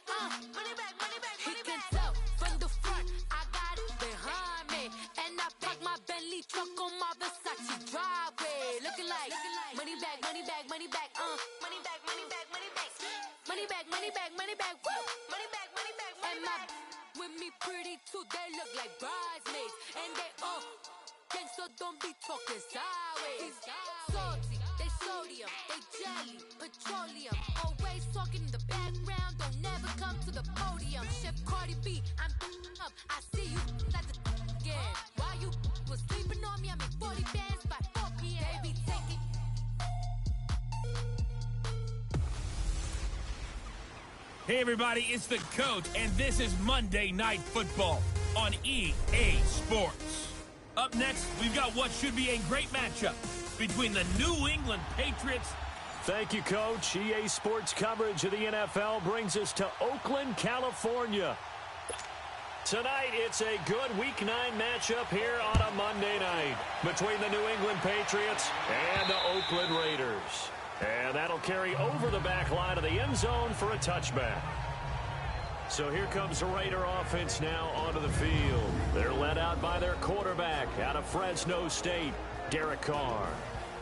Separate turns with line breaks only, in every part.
back, money back, money back, money back. He can tell from the front, I got it behind me. And I park my Bentley truck on my Versace driveway. Looking like money back, money back, money back, money back, money back, money back. Money back, money back, money back, woo. Money back, money back, money back. With me pretty too, they look like bridesmaids. And they all gang, so don't be talking sideways. Salty, they sodium, they jelly, petroleum. Always talking in the background, don't never come to the podium. Chef Cardi B, I'm up, I see you at the again. While you was sleeping on me, I make 40 bands by 4 p.m. Baby, take it.
Hey everybody, it's the Coach, and this is Monday Night Football on EA Sports. Up next, we've got what should be a great matchup between the New England Patriots.
Thank you, Coach. EA Sports coverage of the NFL brings us to Oakland, California. Tonight, it's a good Week 9 matchup here on a Monday night between the New England Patriots and the Oakland Raiders. And that'll carry over the back line of the end zone for a touchback. So here comes the Raider offense now onto the field. They're led out by their quarterback out of Fresno State, Derek Carr.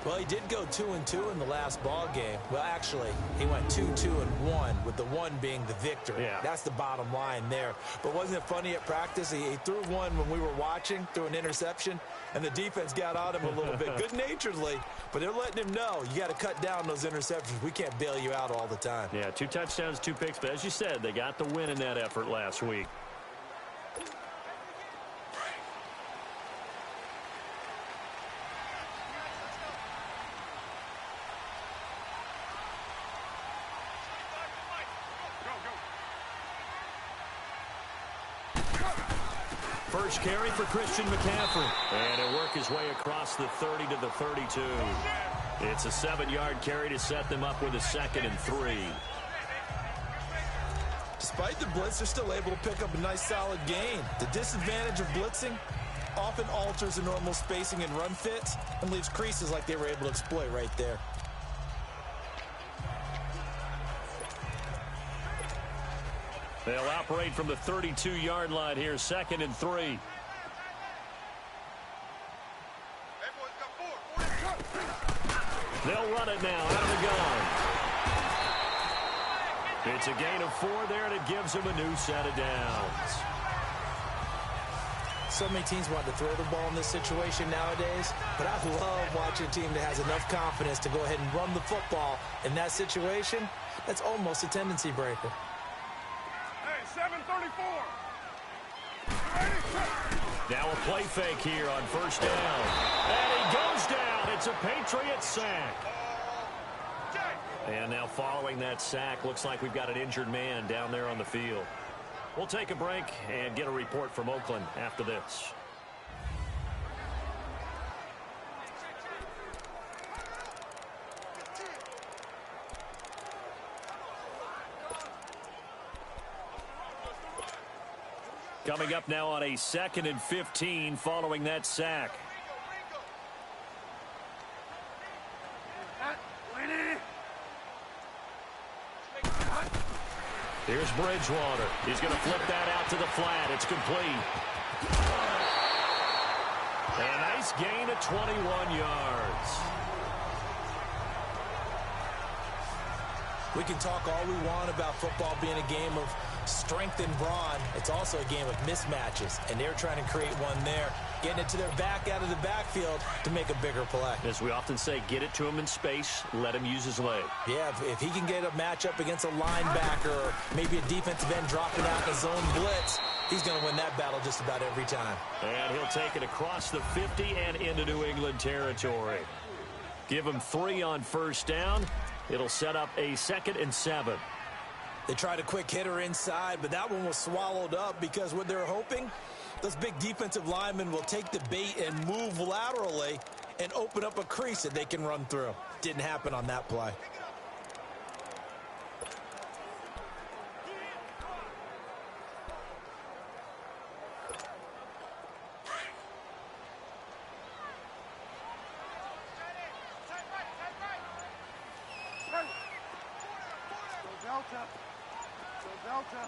Well, he did go 2-2 in the last ball game. Well, actually, he went 2-2-1, with the one being the victory.
Yeah.
That's the bottom line there. But wasn't it funny at practice? He threw one when we were watching, threw an interception, and the defense got on him a little bit, good-naturedly. But they're letting him know, you got to cut down those interceptions. We can't bail you out all the time.
Yeah, 2 touchdowns, 2 picks. But as you said, they got the win in that effort last week. First carry for Christian McCaffrey. And he'll work his way across the 30 to the 32. It's a 7-yard carry to set them up with a 2nd and 3.
Despite the blitz, they're still able to pick up a nice, solid gain. The disadvantage of blitzing often alters the normal spacing and run fits and leaves creases like they were able to exploit right there.
They'll operate from the 32-yard line here, 2nd and 3. They'll run it now out of the gun. It's a gain of 4 there, and it gives them a new set of downs.
So many teams want to throw the ball in this situation nowadays, but I love watching a team that has enough confidence to go ahead and run the football in that situation. That's almost a tendency breaker.
Hey, 7:34.
Now a play fake here on first down. And he goes down. It's a Patriots sack. And now following that sack, looks like we've got an injured man down there on the field. We'll take a break and get a report from Oakland after this. Coming up now on a 2nd and 15 following that sack. Here's Bridgewater. He's going to flip that out to the flat. It's complete. A nice gain of 21 yards.
We can talk all we want about football being a game of strength and brawn. It's also a game of mismatches, and they're trying to create one there, getting it to their back out of the backfield to make a bigger play.
As we often say, get it to him in space, let him use his leg.
Yeah, if he can get a matchup against a linebacker or maybe a defensive end dropping out in a zone blitz, he's going to win that battle just about every time.
And he'll take it across the 50 and into New England territory. Give him 3 on first down. It'll set up a 2nd and 7.
They tried a quick hitter inside, but that one was swallowed up because what they're hoping, those big defensive linemen will take the bait and move laterally and open up a crease that they can run through. Didn't happen on that play.
Delta.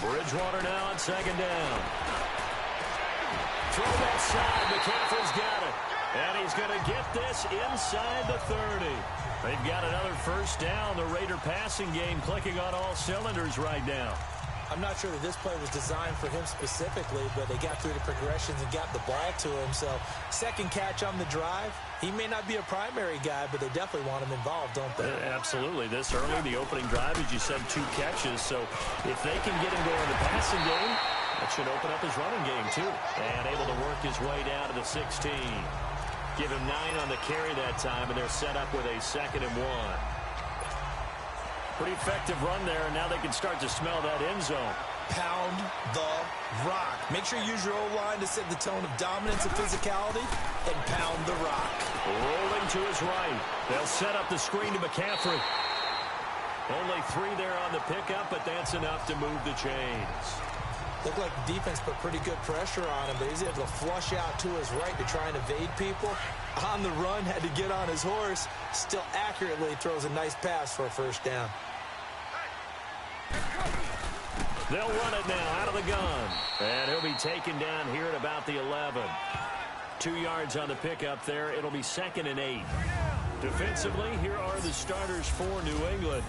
Bridgewater now on second down. Throw that side. McCaffrey's got it. And he's going to get this inside the 30. They've got another first down. The Raider passing game clicking on all cylinders right now.
I'm not sure that this play was designed for him specifically, but they got through the progressions and got the ball to him. So second catch on the drive. He may not be a primary guy, but they definitely want him involved, don't they?
Absolutely. This early, the opening drive, as you said, 2 catches. So if they can get him going in the passing game, that should open up his running game, too. And able to work his way down to the 16. Give him 9 on the carry that time, and they're set up with a 2nd and 1. Pretty effective run there, and now they can start to smell that end zone.
Pound the rock. Make sure you use your O-line to set the tone of dominance and physicality, and pound the rock.
Rolling to his right. They'll set up the screen to McCaffrey. Only 3 there on the pickup, but that's enough to move the chains.
Looked like the defense put pretty good pressure on him, but he's able to flush out to his right to try and evade people. On the run, had to get on his horse. Still accurately throws a nice pass for a first down.
They'll run it now out of the gun. And he'll be taken down here at about the 11. 2 yards on the pickup there. It'll be 2nd and 8. Defensively, here are the starters for New England.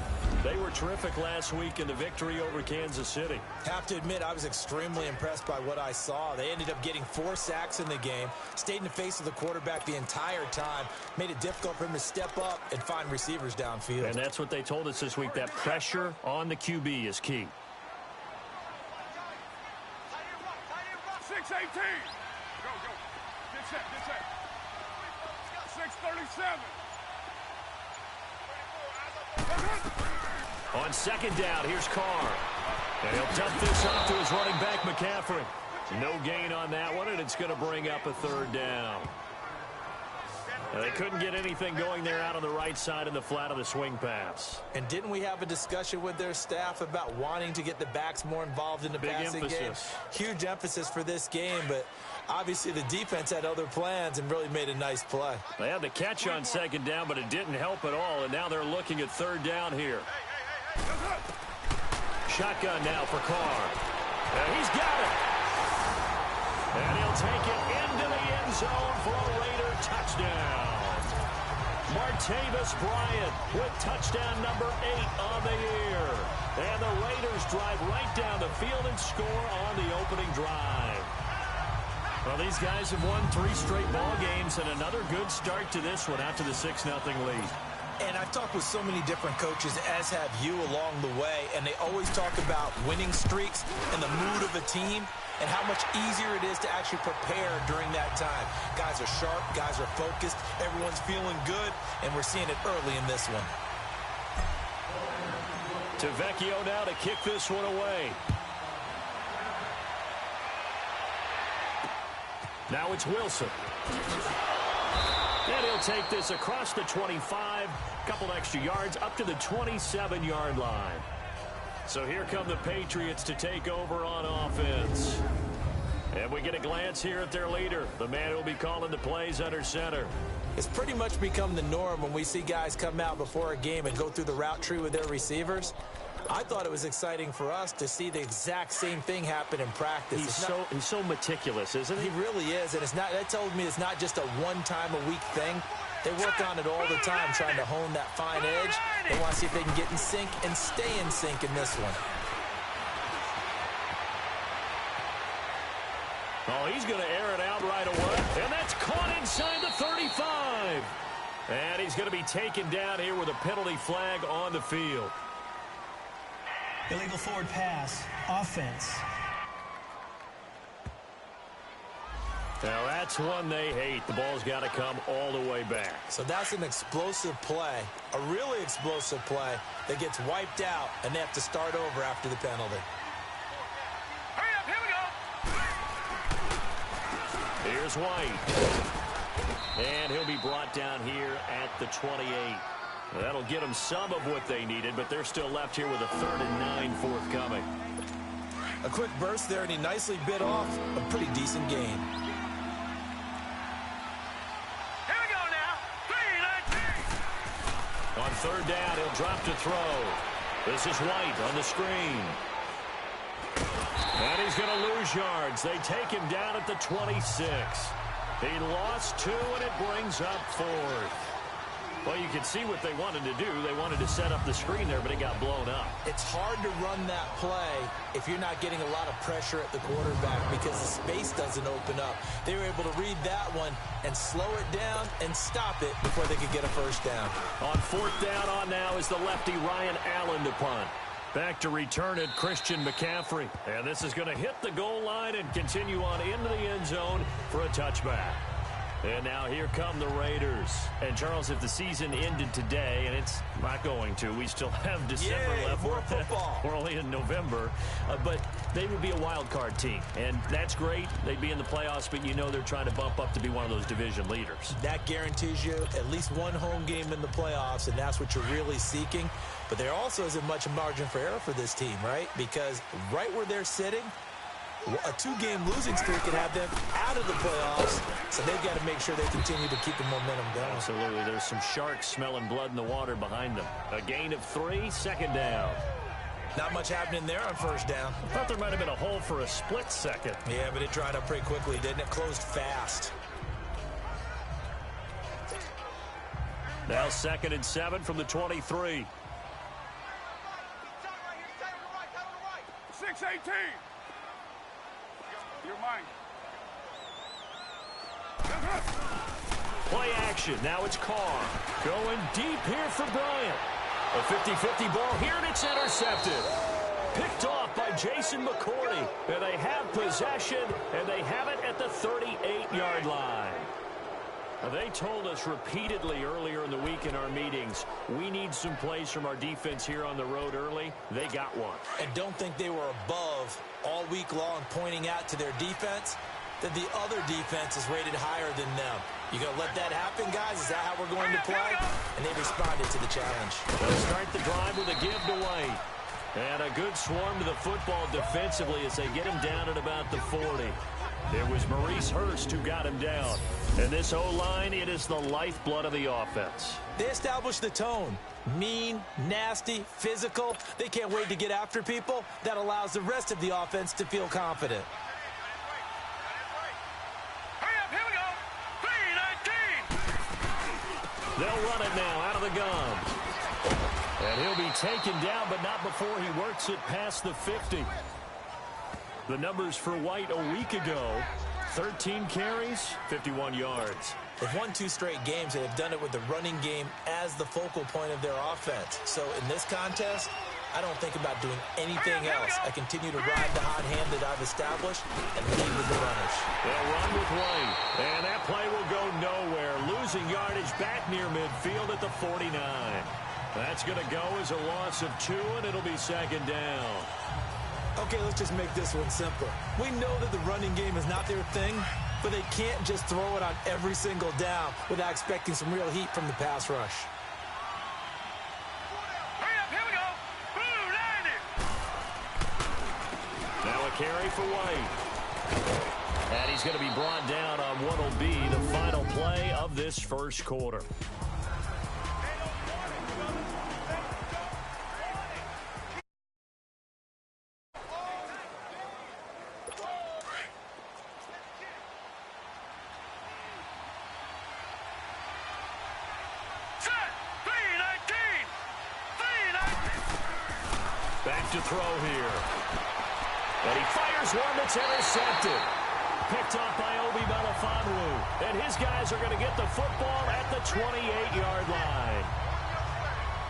They were terrific last week in the victory over Kansas City.
Have to admit, I was extremely impressed by what I saw. They ended up getting 4 sacks in the game, stayed in the face of the quarterback the entire time, made it difficult for him to step up and find receivers downfield.
And that's what they told us this week, that pressure on the QB is key.
6-18. Go. Get set. 6-37.
On second down, here's Carr. And he'll dump this off to his running back, McCaffrey. No gain on that one, and it's going to bring up a 3rd down. They couldn't get anything going there out on the right side in the flat of the swing pass.
And didn't we have a discussion with their staff about wanting to get the backs more involved in the passing game? Huge emphasis for this game, but obviously the defense had other plans and really made a nice play.
They had the catch on second down, but it didn't help at all, and now they're looking at 3rd down here. Shotgun now for Carr. And he's got it. And he'll take it into the end zone for a Raider touchdown. Martavis Bryant with touchdown number 8 on the year. And the Raiders drive right down the field and score on the opening drive. Well, these guys have won 3 straight ball games, and another good start to this one out to the 6-0 lead.
And I've talked with so many different coaches, as have you, along the way, and they always talk about winning streaks and the mood of a team and how much easier it is to actually prepare during that time. Guys are sharp, guys are focused, everyone's feeling good, and we're seeing it early in this one.
To Vecchio now to kick this one away. Now it's Wilson. And he'll take this across the 25, couple extra yards up to the 27-yard line. So here come the Patriots to take over on offense. And we get a glance here at their leader, the man who will be calling the plays under center.
It's pretty much become the norm when we see guys come out before a game and go through the route tree with their receivers. I thought it was exciting for us to see the exact same thing happen in practice.
He's so meticulous, isn't he?
He really is, and that tells me it's not just a one-time-a-week thing. They work on it all the time, trying to hone that fine edge. They want to see if they can get in sync and stay in sync in this one.
Oh, he's going to air it out right away, and that's caught inside the 35. And he's going to be taken down here with a penalty flag on the field.
Illegal forward pass, offense.
Now that's one they hate. The ball's got to come all the way back.
So that's an explosive play, a really explosive play that gets wiped out, and they have to start over after the penalty.
Hurry up, here we go.
Here's White. And he'll be brought down here at the 28. That'll get them some of what they needed, but they're still left here with a 3rd and 9 forthcoming.
A quick burst there, and he nicely bit off a pretty decent gain.
Here we go now. 3-19.
On 3rd down, he'll drop to throw. This is White on the screen. And he's going to lose yards. They take him down at the 26. He lost 2, and it brings up 4th. Well, you can see what they wanted to do. They wanted to set up the screen there, but it got blown up.
It's hard to run that play if you're not getting a lot of pressure at the quarterback because the space doesn't open up. They were able to read that one and slow it down and stop it before they could get a first down.
On 4th down on now is the lefty Ryan Allen to punt. Back to return it, Christian McCaffrey. And this is going to hit the goal line and continue on into the end zone for a touchback. And now here come the Raiders. And, Charles, if the season ended today, and it's not going to, we still have December left.
More football.
We're only in November. But they would be a wild card team. And that's great. They'd be in the playoffs, but you know they're trying to bump up to be one of those division leaders.
That guarantees you at least one home game in the playoffs, and that's what you're really seeking. But there also isn't much margin for error for this team, right? Because right where they're sitting, a 2-game losing streak could have them out of the playoffs, so they've got to make sure they continue to keep the momentum going.
Absolutely. There's some sharks smelling blood in the water behind them. A gain of 3, 2nd down.
Not much happening there on 1st down.
I thought there might have been a hole for a split second.
Yeah, but it dried up pretty quickly, didn't it? Closed fast.
Now 2nd and 7 from the 23.
6-18. You're mine.
Play action. Now it's Carr. Going deep here for Bryant. A 50-50 ball here, and it's intercepted. Picked off by Jason McCourty. And they have possession, and they have it at the 38-yard line. Now, they told us repeatedly earlier in the week in our meetings, we need some plays from our defense here on the road early. They got one.
And don't think they were above all week long pointing out to their defense that the other defense is rated higher than them. You going to let that happen, guys? Is that how we're going to play? And they responded to the challenge.
They'll start the drive with a give to White. And a good swarm to the football defensively as they get him down at about the 40. It was Maurice Hurst who got him down. And this O-line, it is the lifeblood of the offense.
They established the tone. Mean, nasty, physical. They can't wait to get after people. That allows the rest of the offense to feel confident.
Hurry up, here we go. 3-19.
They'll run it now out of the gun. And he'll be taken down, but not before he works it past the 50. The numbers for White a week ago, 13 carries, 51 yards.
They've won 2 straight games and have done it with the running game as the focal point of their offense. So in this contest, I don't think about doing anything else. I continue to ride the hot hand that I've established and lead with the runners.
They'll run with White, and that play will go nowhere. Losing yardage back near midfield at the 49. That's going to go as a loss of 2, and it'll be 2nd down.
Okay, let's just make this one simple. We know that the running game is not their thing, but they can't just throw it on every single down without expecting some real heat from the pass rush.
Hurry up, here we go. Blue 90.
Now a carry for White. And he's going to be brought down on what will be the final play of this first quarter. Back to throw here. And he fires one that's intercepted. Picked off by Obi Melifonwu. And his guys are going to get the football at the 28-yard line.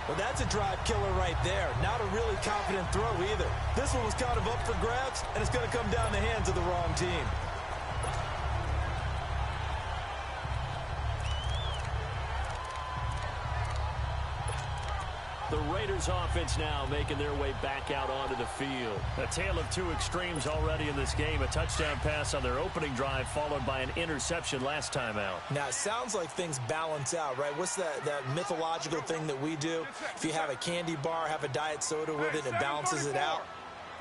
Well, that's a drive killer right there. Not a really confident throw either. This one was kind of up for grabs, and it's going to come down the hands of the wrong team.
The Raiders offense now making their way back out onto the field. A tale of 2 extremes already in this game. A touchdown pass on their opening drive followed by an interception last time out.
Now, it sounds like things balance out, right? What's that mythological thing that we do? If you have a candy bar, have a diet soda with it, it balances it out.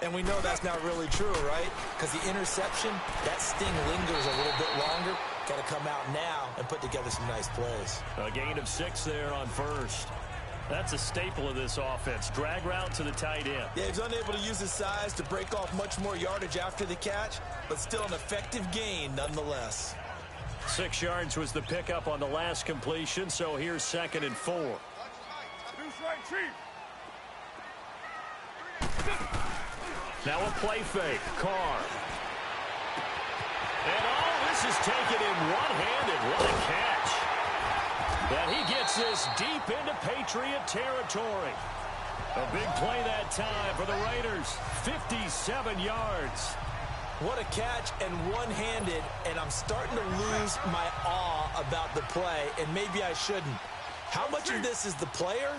And we know that's not really true, right? Because the interception, that sting lingers a little bit longer. Got to come out now and put together some nice plays.
A gain of 6 there on first. That's a staple of this offense. Drag route to the tight end.
Yeah, he's unable to use his size to break off much more yardage after the catch, but still an effective gain nonetheless.
6 yards was the pickup on the last completion, so here's 2nd and 4. Now a play fake. Carr. And all this is taken in one-handed. What a catch. And he gets this deep into Patriot territory. A big play that time for the Raiders. 57 yards.
What a catch and one-handed, and I'm starting to lose my awe about the play, and maybe I shouldn't. How much of this is the player?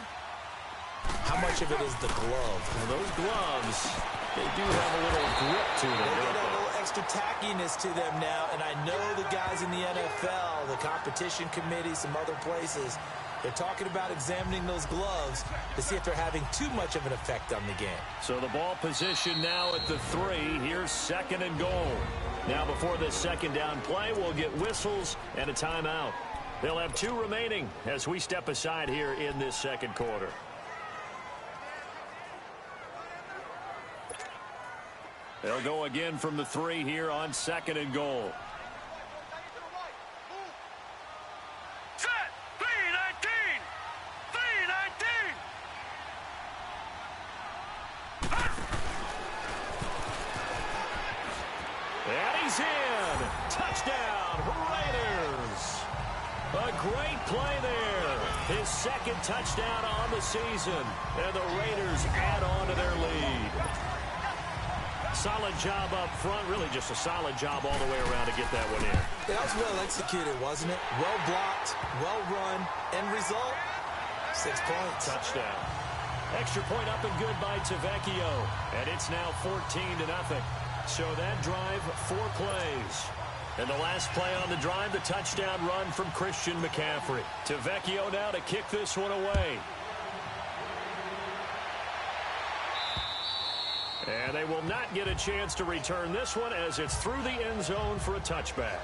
How much of it is the glove?
Well, those gloves, they do have a little grip to them.
They got a little extra tackiness to them now, and I know the guys in the NFL, the competition committee, some other places, they're talking about examining those gloves to see if they're having too much of an effect on the game.
So the ball position now at the 3. Here's 2nd and goal. Now before this 2nd down play, we'll get whistles and a timeout. They'll have 2 remaining as we step aside here in this 2nd quarter. They'll go again from the 3 here on 2nd and goal.
Set! 3-19! 3-19!
And he's in. Touchdown, Raiders. A great play there. His 2nd touchdown on the season. And the Raiders add on to their lead. Solid job up front. Really just a solid job all the way around to get that one in.
That was well executed, wasn't it? Well blocked, well run. End result, 6 points.
Touchdown. Extra point up and good by Tavecchio. And it's now 14-0. So that drive, 4 plays. And the last play on the drive, the touchdown run from Christian McCaffrey. Tavecchio now to kick this one away. And they will not get a chance to return this one as it's through the end zone for a touchback.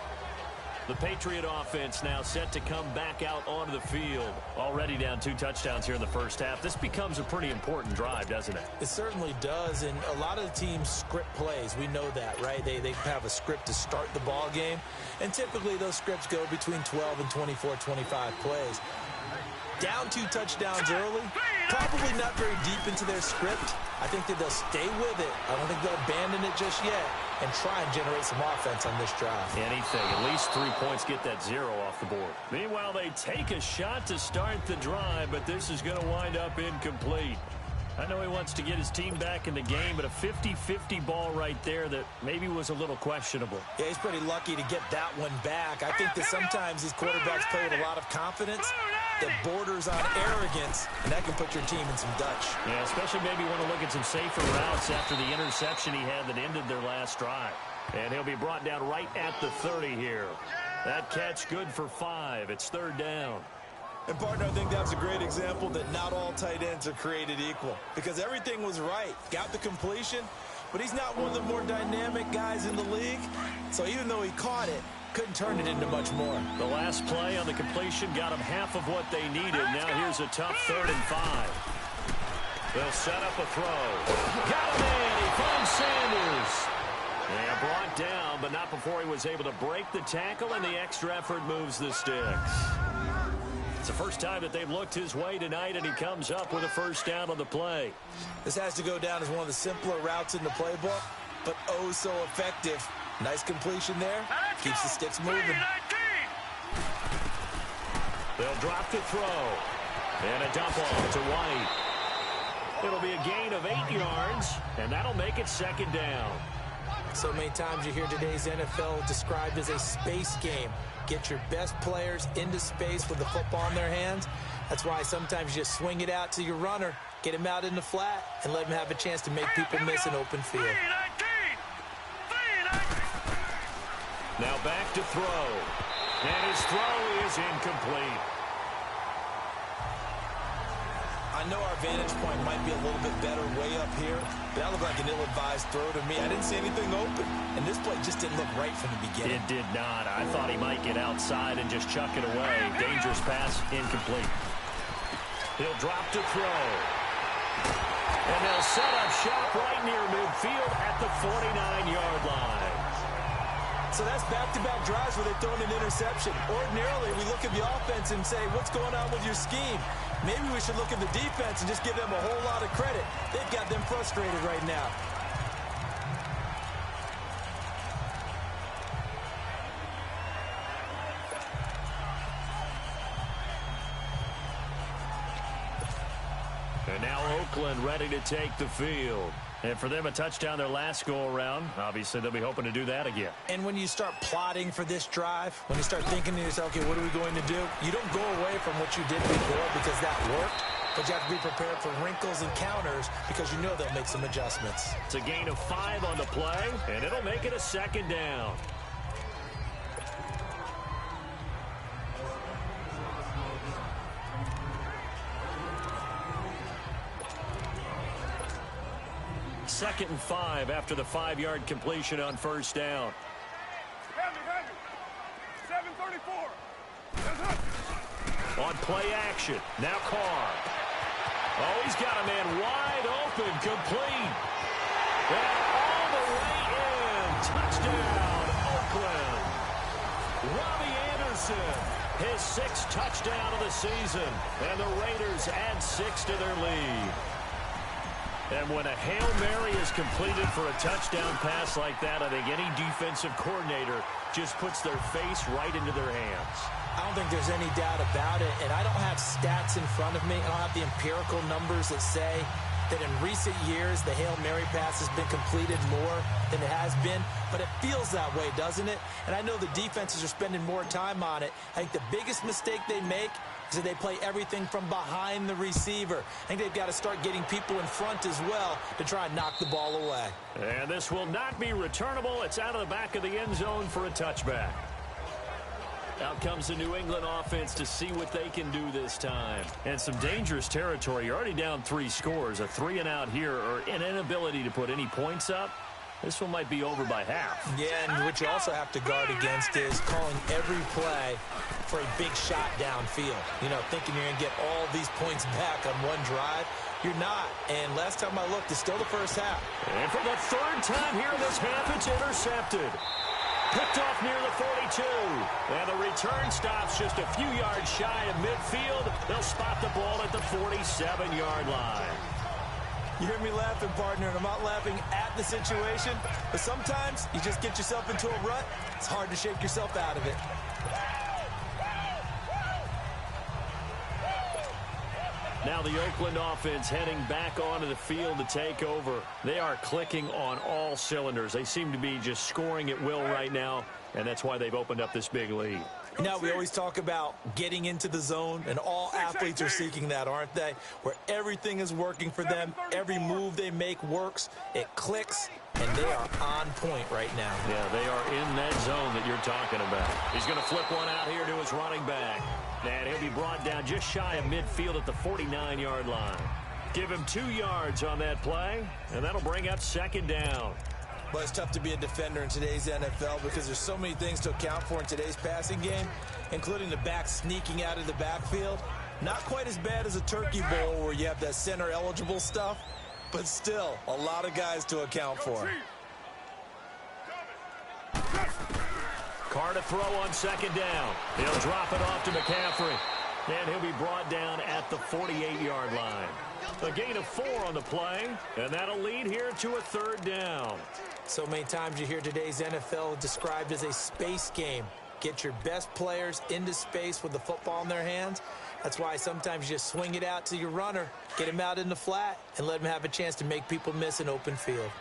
The Patriot offense now set to come back out onto the field. Already down 2 touchdowns here in the first half. This becomes a pretty important drive, doesn't it?
It certainly does, and a lot of the teams script plays. We know that, right? They have a script to start the ball game, and typically those scripts go between 12 and 24, 25 plays. Down 2 touchdowns early, probably not very deep into their script. I think that they'll stay with it. I don't think they'll abandon it just yet and try and generate some offense on this drive.
Anything. At least 3 points, get that 0 off the board. Meanwhile, they take a shot to start the drive, but this is going to wind up incomplete. I know he wants to get his team back in the game, but a 50-50 ball right there that maybe was a little questionable.
Yeah, he's pretty lucky to get that one back. I think that sometimes these quarterbacks play with a lot of confidence that borders on arrogance, and that can put your team in some Dutch.
Yeah, especially maybe want to look at some safer routes after the interception he had that ended their last drive. And he'll be brought down right at the 30 here. That catch good for 5. It's 3rd down.
And, partner, I think that's a great example that not all tight ends are created equal, because everything was right. Got the completion, but he's not one of the more dynamic guys in the league. So even though he caught it, couldn't turn it into much more.
The last play on the completion got him half of what they needed. Now here's a tough 3rd and 5. They'll set up a throw. Got him in. He finds Sanders. And brought down, but not before he was able to break the tackle, and the extra effort moves the sticks. It's the first time that they've looked his way tonight, and he comes up with a 1st down on the play.
This has to go down as one of the simpler routes in the playbook, but oh so effective. Nice completion there. Keeps the sticks moving.
They'll drop the throw. And a dump off to White. It'll be a gain of 8 yards, and that'll make it 2nd down.
So many times you hear today's NFL described as a space game. Get your best players into space with the football in their hands. That's why sometimes you just swing it out to your runner, get him out in the flat, and let him have a chance to make people miss an open field.
Now back to throw. And his throw is incomplete.
I know our vantage point might be a little bit better way up here, but that looked like an ill-advised throw to me. I didn't see anything open, and this play just didn't look right from the beginning.
It did not. I thought he might get outside and just chuck it away. Dangerous pass, incomplete. He'll drop to throw. And they'll set up shop right near midfield at the 49-yard line.
So that's back-to-back drives where they're throwing an interception. Ordinarily, we look at the offense and say, what's going on with your scheme? Maybe we should look at the defense and just give them a whole lot of credit. They've got them frustrated right now.
And now Oakland ready to take the field. And for them, a touchdown their last go-around. Obviously, they'll be hoping to do that again.
And when you start plotting for this drive, when you start thinking to yourself, okay, what are we going to do? You don't go away from what you did before because that worked. But you have to be prepared for wrinkles and counters because you know they'll make some adjustments.
It's a gain of 5 on the play, and it'll make it a second down. Second and 5 after the 5-yard completion on first down.
Heavy. 734.
On play action. Now Carr. Oh, he's got a man wide open. Complete. And all the way in. Touchdown, Oakland. Robbie Anderson, his 6th touchdown of the season. And the Raiders add 6 to their lead. And when a Hail Mary is completed for a touchdown pass like that, I think any defensive coordinator just puts their face right into their hands.
I don't think there's any doubt about it, and I don't have stats in front of me. I don't have the empirical numbers that say that in recent years the Hail Mary pass has been completed more than it has been, but it feels that way, doesn't it? And I know the defenses are spending more time on it. I think the biggest mistake they make is that they play everything from behind the receiver. I think they've got to start getting people in front as well to try and knock the ball away.
And this will not be returnable. It's out of the back of the end zone for a touchback. Out comes the New England offense to see what they can do this time. And some dangerous territory. You're already down 3 scores. A 3-and-out here or an inability to put any points up. This one might be over by half.
Yeah, and what you also have to guard against is calling every play for a big shot downfield. You know, thinking you're going to get all these points back on one drive. You're not. And last time I looked, it's still the first half.
And for the 3rd time here in this half, it's intercepted. Picked off near the 42. And the return stops just a few yards shy of midfield. They'll spot the ball at the 47-yard line.
You hear me laughing, partner, and I'm not laughing at the situation, but sometimes you just get yourself into a rut. It's hard to shake yourself out of it.
Now the Oakland offense heading back onto the field to take over. They are clicking on all cylinders. They seem to be just scoring at will right now, and that's why they've opened up this big lead.
You know, we always talk about getting into the zone, and all athletes are seeking that, aren't they? Where everything is working for them, every move they make works, it clicks, and they are on point right now.
Yeah, they are in that zone that you're talking about. He's going to flip one out here to his running back. And he'll be brought down just shy of midfield at the 49-yard line. Give him 2 yards on that play, and that'll bring up 2nd down.
Well, it's tough to be a defender in today's NFL because there's so many things to account for in today's passing game, including the back sneaking out of the backfield. Not quite as bad as a turkey bowl where you have that center-eligible stuff, but still a lot of guys to account for.
Carr to throw on 2nd down. He'll drop it off to McCaffrey. And he'll be brought down at the 48-yard line. A gain of 4 on the play, and that'll lead here to a 3rd down.
So many times you hear today's NFL described as a space game. Get your best players into space with the football in their hands. That's why sometimes you just swing it out to your runner, get him out in the flat, and let him have a chance to make people miss an open field.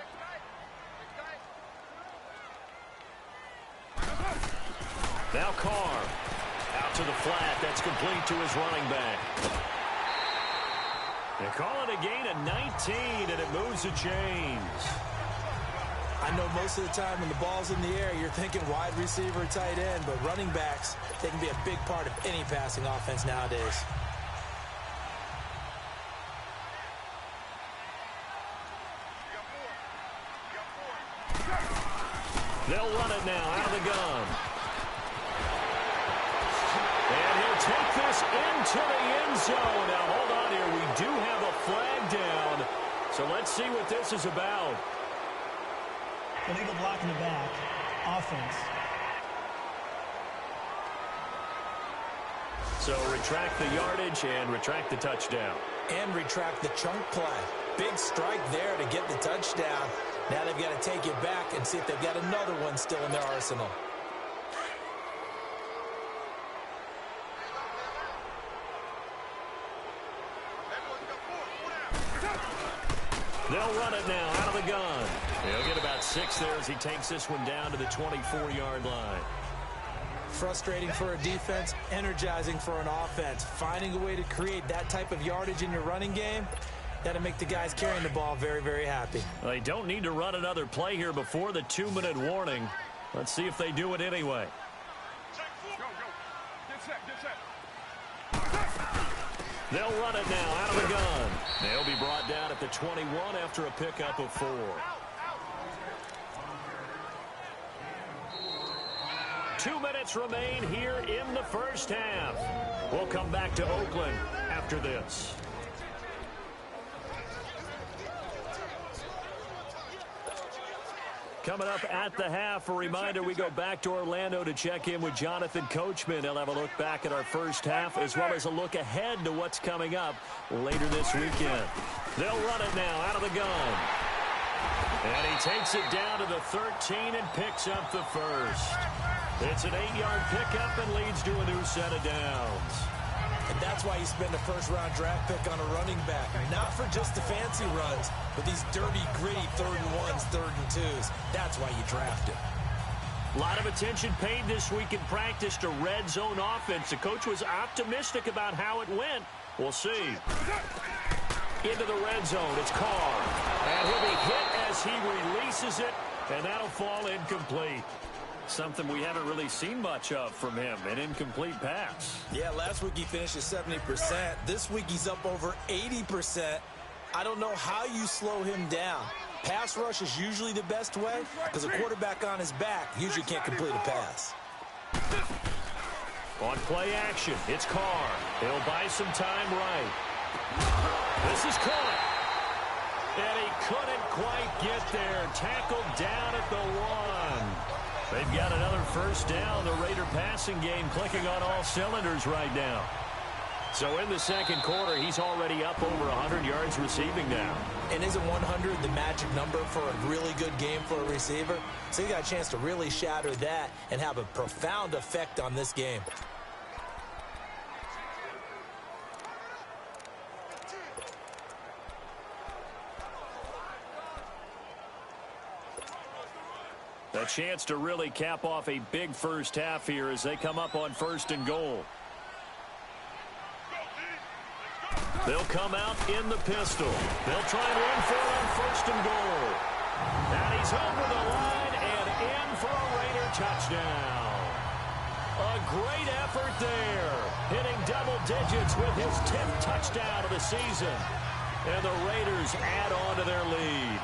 Now Carr out to the flat. That's complete to his running back. They call it a gain of 19, and it moves the chains.
I know most of the time when the ball's in the air, you're thinking wide receiver, tight end, but running backs, they can be a big part of any passing offense nowadays.
They'll run it now out of the gun. And he'll take this this into the end zone. Now, hold on here. We do have a flag down. So let's see what this is about.
Illegal block in the back. Offense.
So retract the yardage and retract the touchdown.
And retract the chunk play. Big strike there to get the touchdown. Now they've got to take it back and see if they've got another one still in their arsenal.
They'll run it now out of the gun. He'll get about 6 there as he takes this one down to the 24-yard line.
Frustrating for a defense, energizing for an offense. Finding a way to create that type of yardage in your running game, that'll make the guys carrying the ball very, very happy.
Well, they don't need to run another play here before the 2-minute warning. Let's see if they do it anyway. They'll run it now out of the gun. They'll be brought down at the 21 after a pickup of 4. 2 minutes remain here in the first half. We'll come back to Oakland after this. Coming up at the half, a reminder, we go back to Orlando to check in with Jonathan Coachman. He'll have a look back at our first half as well as a look ahead to what's coming up later this weekend. They'll run it now out of the gun. And he takes it down to the 13 and picks up the first. It's an 8-yard pickup and leads to a new set of downs.
And that's why you spend a first-round draft pick on a running back. Not for just the fancy runs, but these dirty, gritty 3rd and 1s, 3rd and 2s. That's why you draft him.
A lot of attention paid this week in practice to red zone offense. The coach was optimistic about how it went. We'll see. Into the red zone, it's Carr. And he'll be hit as he releases it, and that'll fall incomplete. Something we haven't really seen much of from him, an incomplete pass.
Yeah, last week he finished at 70%. This week he's up over 80%. I don't know how you slow him down. Pass rush is usually the best way because a quarterback on his back usually can't complete a pass.
On play action, it's Carr. He'll buy some time right. This is caught. And he couldn't quite get there. Tackled down at the 1. They've got another first down. The Raider passing game clicking on all cylinders right now. So in the second quarter, he's already up over 100 yards receiving now.
And isn't 100 the magic number for a really good game for a receiver? So you got a chance to really shatter that and have a profound effect on this game.
A chance to really cap off a big first half here as they come up on 1st and goal. They'll come out in the pistol. They'll try and run for it on 1st and goal. And he's over the line and in for a Raider touchdown. A great effort there. Hitting double digits with his 10th touchdown of the season. And the Raiders add on to their lead.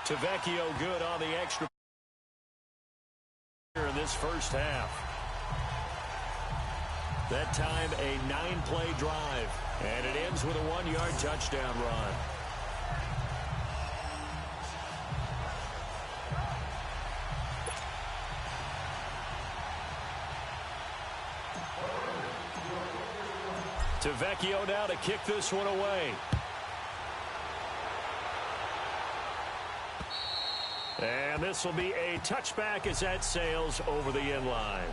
Vecchio good on the extra in this first half. That time a 9-play drive, and it ends with a 1-yard touchdown run. Vecchio now to kick this one away. And this will be a touchback as that sails over the end line.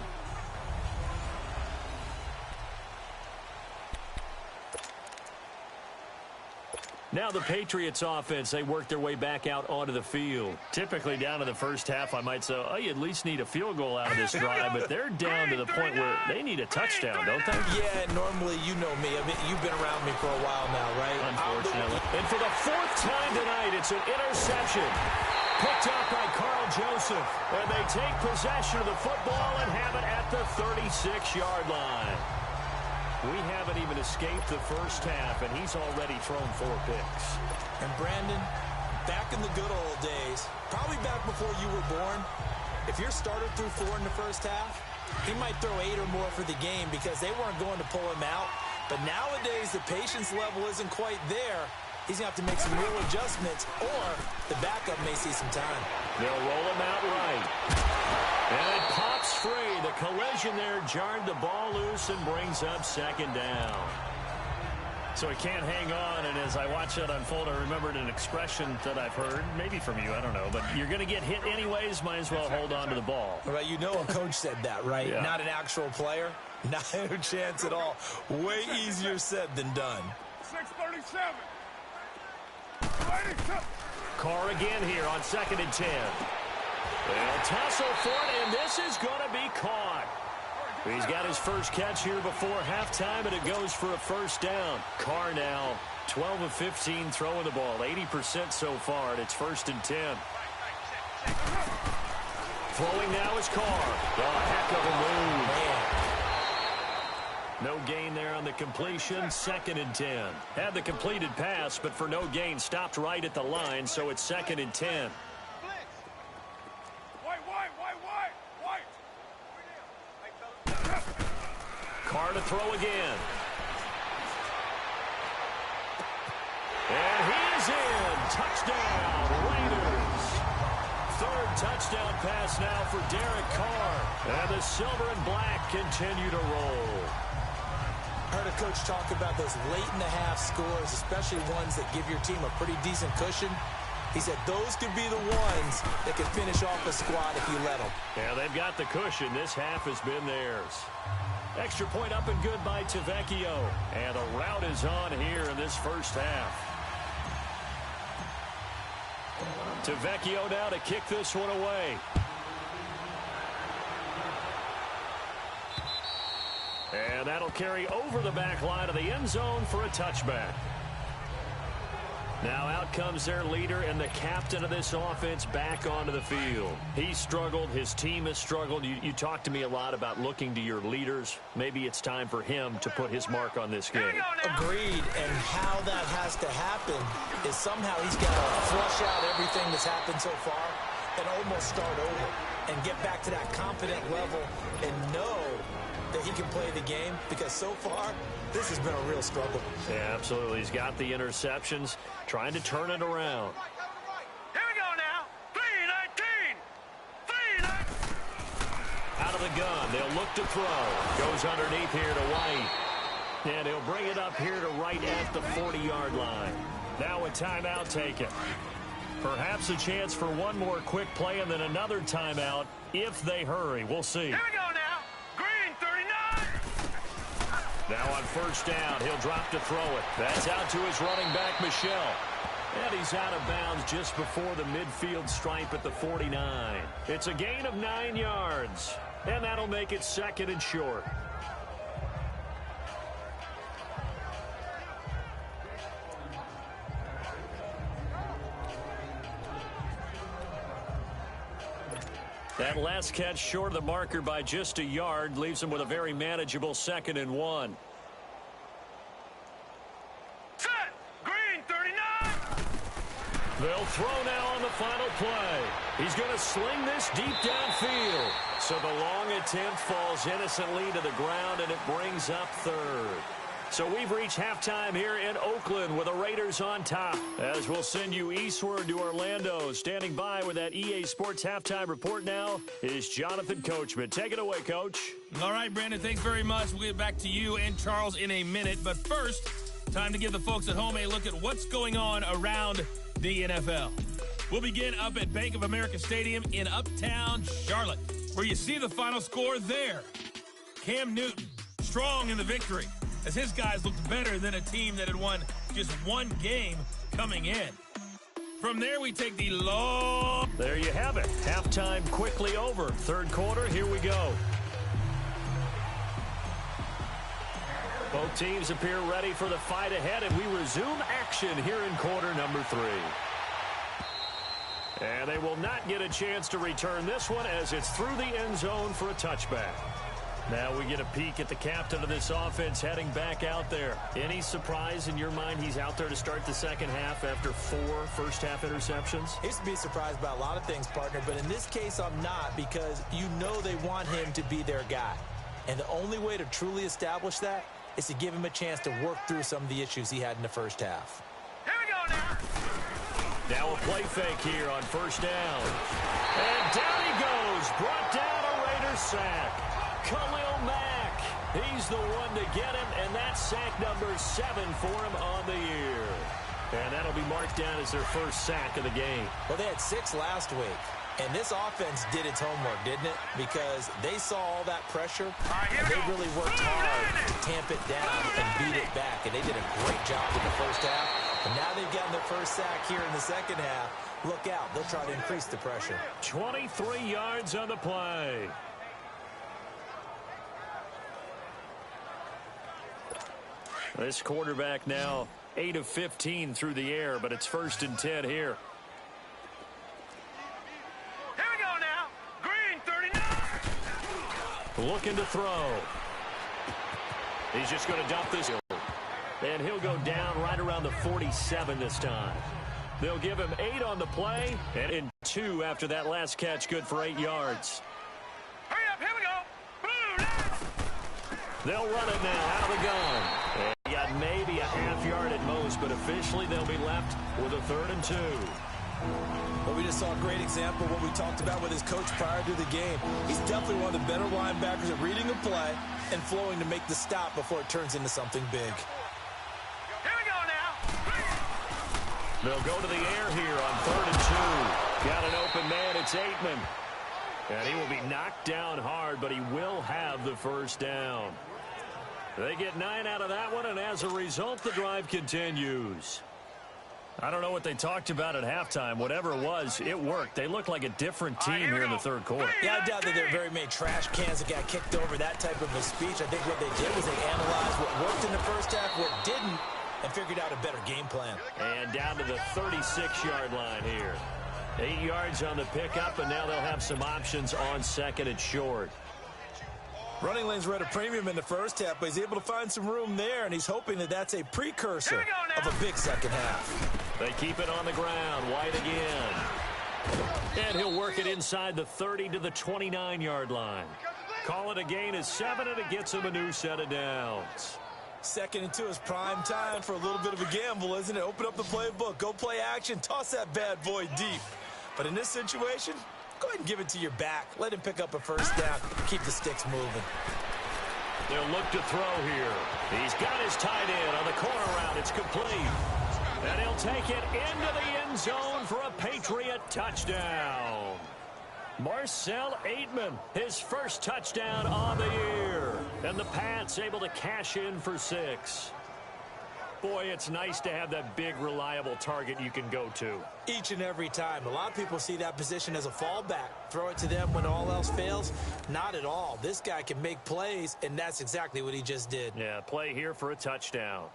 Now the Patriots offense, they work their way back out onto the field. Typically down to the first half, I might say, oh, you at least need a field goal out of this drive, but they're down to the point where they need a touchdown, don't they?
Yeah, normally you know me. I mean, you've been around me for a while now, right?
Unfortunately. And for the fourth time tonight, it's an interception. Picked up by Carl Joseph. And they take possession of the football and have it at the 36-yard line. We haven't even escaped the first half, and he's already thrown 4 picks.
And Brandon, back in the good old days, probably back before you were born, if your starter threw 4 in the first half, he might throw 8 or more for the game because they weren't going to pull him out. But nowadays, the patience level isn't quite there. He's going to have to make some real adjustments, or the backup may see some time.
They'll roll him out right. And it pops free. The collision there jarred the ball loose and brings up second down. So he can't hang on, and as I watch that unfold, I remembered an expression that I've heard, maybe from you, I don't know, but you're going to get hit anyways, might as well hold on to the ball.
Well, you know a coach said that, right?
Yeah. Not
an actual player. Not a chance at all. Way easier said than done.
637.
Carr again here on 2nd and 10. They'll tussle for it, and this is going to be caught. He's got his first catch here before halftime, and it goes for a first down. Carr now 12 of 15 throwing the ball, 80% so far, and it's 1st and 10. Throwing now is Carr. Oh, heck of a move. No gain there on the completion, 2nd and 10. Had the completed pass, but for no gain, stopped right at the line, so it's 2nd and 10. Carr to throw again. And he's in. Touchdown, Raiders. 3rd touchdown pass now for Derek Carr. And the silver and black continue to roll.
I heard a coach talk about those late-in-the-half scores, especially ones that give your team a pretty decent cushion. He said those could be the ones that can finish off a squad if you let them.
Yeah, they've got the cushion. This half has been theirs. Extra point up and good by Tavecchio. And the route is on here in this first half. Tavecchio now to kick this one away. And that'll carry over the back line of the end zone for a touchback. Now out comes their leader and the captain of this offense back onto the field. He's struggled. His team has struggled. You talked to me a lot about looking to your leaders. Maybe it's time for him to put his mark on this game.
Agreed. And how that has to happen is somehow he's got to flush out everything that's happened so far and almost start over and get back to that confident level and know that he can play the game, because so far this has been a real struggle.
Yeah, absolutely. He's got the interceptions, trying to turn it around.
Here we go now. 3-19. 3-19.
Out of the gun, they'll look to throw. Goes underneath here to White. And he'll bring it up here to right at the 40-yard line. Now a timeout taken. Perhaps a chance for one more quick play and then another timeout if they hurry. We'll see.
Here we go now. Green 39.
Now on first down, he'll drop to throw it. That's out to his running back, Michelle. And he's out of bounds just before the midfield stripe at the 49. It's a gain of 9 yards. And that'll make it 2nd and short. That last catch short of the marker by just a yard leaves him with a very manageable 2nd and 1.
Set. Green 39.
They'll throw now on the final play. He's going to sling this deep downfield. So the long attempt falls innocently to the ground, and it brings up 3rd. So we've reached halftime here in Oakland with the Raiders on top. As we'll send you eastward to Orlando. Standing by with that EA Sports halftime report now is Jonathan Coachman. Take it away, Coach.
All right, Brandon, thanks very much. We'll get back to you and Charles in a minute. But first, time to give the folks at home a look at what's going on around the NFL. We'll begin up at Bank of America Stadium in Uptown Charlotte, where you see the final score there. Cam Newton, strong in the victory, as his guys looked better than a team that had won just one game coming in. From there, we take the long...
There you have it. Halftime quickly over. Third quarter, here we go. Both teams appear ready for the fight ahead, and we resume action here in quarter number 3. And they will not get a chance to return this one as it's through the end zone for a touchback. Now we get a peek at the captain of this offense heading back out there. Any surprise in your mind he's out there to start the second half after 4 first-half interceptions?
I used to be surprised by a lot of things, partner, but in this case I'm not, because you know they want him to be their guy. And the only way to truly establish that is to give him a chance to work through some of the issues he had in the first half.
Here we go now.
Now a play fake here on first down. And down he goes. Brought down a Raiders sack. Khalil Mack. He's the one to get him, and that's sack number 7 for him on the year. And that'll be marked down as their first sack of the game.
Well, they had 6 last week. And this offense did its homework, didn't it? Because they saw all that pressure, and they really worked hard to tamp it down and beat it back. And they did a great job in the first half. And now they've gotten their first sack here in the second half. Look out. They'll try to increase the pressure.
23 yards on the play. This quarterback now 8 of 15 through the air, but it's 1st and 10 here. Looking to throw. He's just going to dump this. And he'll go down right around the 47 this time. They'll give him 8 on the play, and in 2 after that last catch, good for 8 yards.
Hurry up, here we go.
They'll run it now out of the gun. And he got maybe a half-yard at most, but officially they'll be left with a 3rd and 2.
Well, we just saw a great example of what we talked about with his coach prior to the game. He's definitely one of the better linebackers at reading a play and flowing to make the stop before it turns into something big.
Here we go now.
They'll go to the air here on 3rd and 2. Got an open man. It's Aitman. And he will be knocked down hard, but he will have the first down. They get 9 out of that one, and as a result, the drive continues. I don't know what they talked about at halftime. Whatever it was, it worked. They look like a different team here in the third quarter.
Yeah, I doubt that there are very many trash cans that got kicked over, that type of a speech. I think what they did was they analyzed what worked in the first half, what didn't, and figured out a better game plan.
And down to the 36-yard line here. 8 yards on the pickup, and now they'll have some options on 2nd and short.
Running lanes were at a premium in the first half, but he's able to find some room there, and he's hoping that that's a precursor of a big second half.
They keep it on the ground. White again. And he'll work it inside the 30 to the 29-yard line. Call it a gain of 7, and it gets him a new set of downs.
2nd and 2 is prime time for a little bit of a gamble, isn't it? Open up the playbook. Go play action. Toss that bad boy deep. But in this situation, go ahead and give it to your back. Let him pick up a first down. Keep the sticks moving.
They'll look to throw here. He's got his tight end on the corner route. It's complete. And he'll take it into the end zone for a Patriot touchdown. Marcel Aitman, his first touchdown on the year. And the Pats able to cash in for 6. Boy, it's nice to have that big, reliable target you can go to.
Each and every time. A lot of people see that position as a fallback. Throw it to them when all else fails. Not at all. This guy can make plays, and that's exactly what he just did.
Yeah, play here for a touchdown.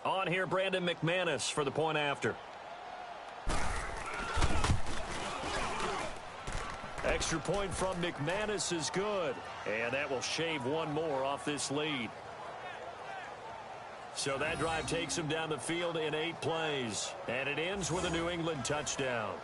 On here, Brandon McManus for the point after. Extra point from McManus is good. And that will shave one more off this lead. So that drive takes him down the field in 8 plays. And it ends with a New England touchdown.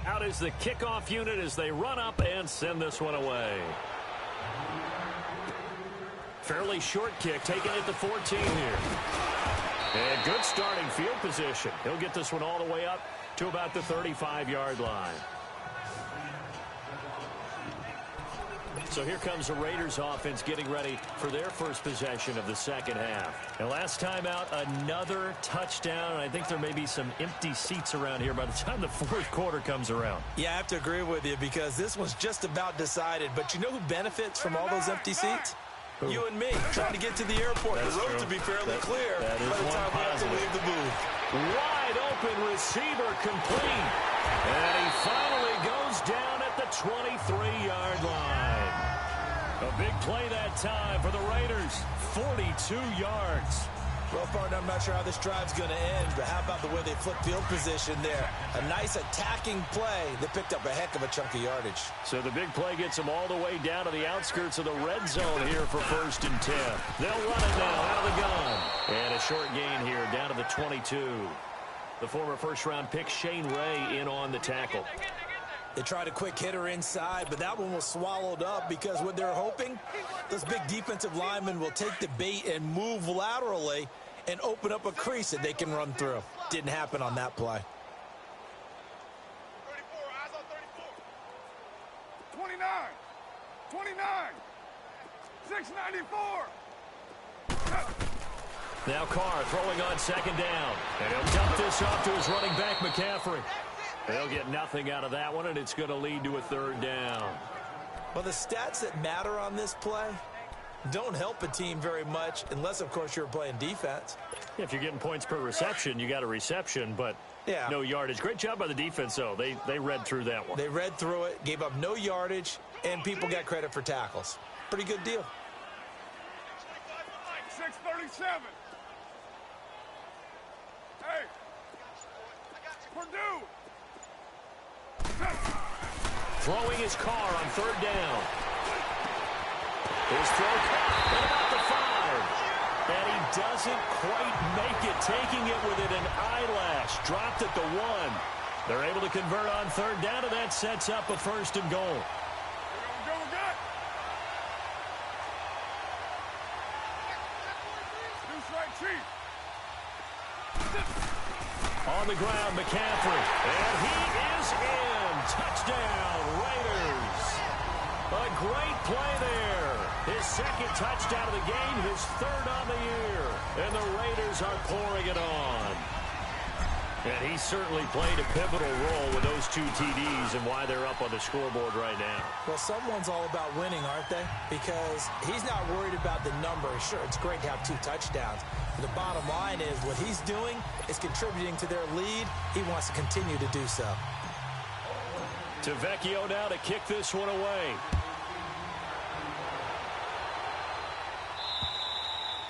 Out is the kickoff unit as they run up and send this one away. Fairly short kick, taken at the 14 here. And good starting field position. He'll get this one all the way up to about the 35-yard line. So here comes the Raiders offense getting ready for their first possession of the second half. And last time out, another touchdown. And I think there may be some empty seats around here by the time the fourth quarter comes around.
Yeah, I have to agree with you because this one's just about decided. But you know who benefits from all those empty seats?
Who?
You and me, trying to get to the airport.
That's
the road
true.
to be fairly clear
that is
by the
one
time we have to
positive.
leave the booth.
Wide open receiver complete. And he finally goes down at the 23-yard line. A big play that time for the Raiders. 42 yards.
Well, partner, I'm not sure how this drive's going to end, but how about the way they flip field position there? A nice attacking play that picked up a heck of a chunk of yardage.
So the big play gets them all the way down to the outskirts of the red zone here for 1st and 10. They'll run it now out of the gun. And a short gain here down to the 22. The former first-round pick Shane Ray in on the tackle.
They tried a quick hitter inside, but that one was swallowed up because what they're hoping, those big defensive linemen will take the bait and move laterally and open up a crease that they can run through. Didn't happen on that play.
34, eyes on 34. 29, 29, 694.
Now Carr throwing on second down. And he'll dump this off to his running back, McCaffrey. They'll get nothing out of that one, and it's going to lead to a 3rd down.
Well, the stats that matter on this play don't help a team very much unless, of course, you're playing defense.
If you're getting points per reception, you got a reception, but no yardage. Great job by the defense, though. They read through that one.
They read through it, gave up no yardage, and people got credit for tackles. Pretty good deal.
637. Hey, Purdue.
Throwing his Carr on 3rd down. His throw caught at about the 5. And he doesn't quite make it, taking it within an eyelash. Dropped at the 1. They're able to convert on 3rd down, and that sets up a 1st and goal. On the ground, McCaffrey. And he is in. Touchdown, Raiders. A great play there. His 2nd touchdown of the game, his 3rd on the year. And the Raiders are pouring it on. And he certainly played a pivotal role with those 2 TDs and why they're up on the scoreboard right now.
Well, someone's all about winning, aren't they? Because he's not worried about the number. Sure, it's great to have 2 touchdowns. But the bottom line is what he's doing is contributing to their lead. He wants to continue to do so.
To Vecchio now to kick this one away.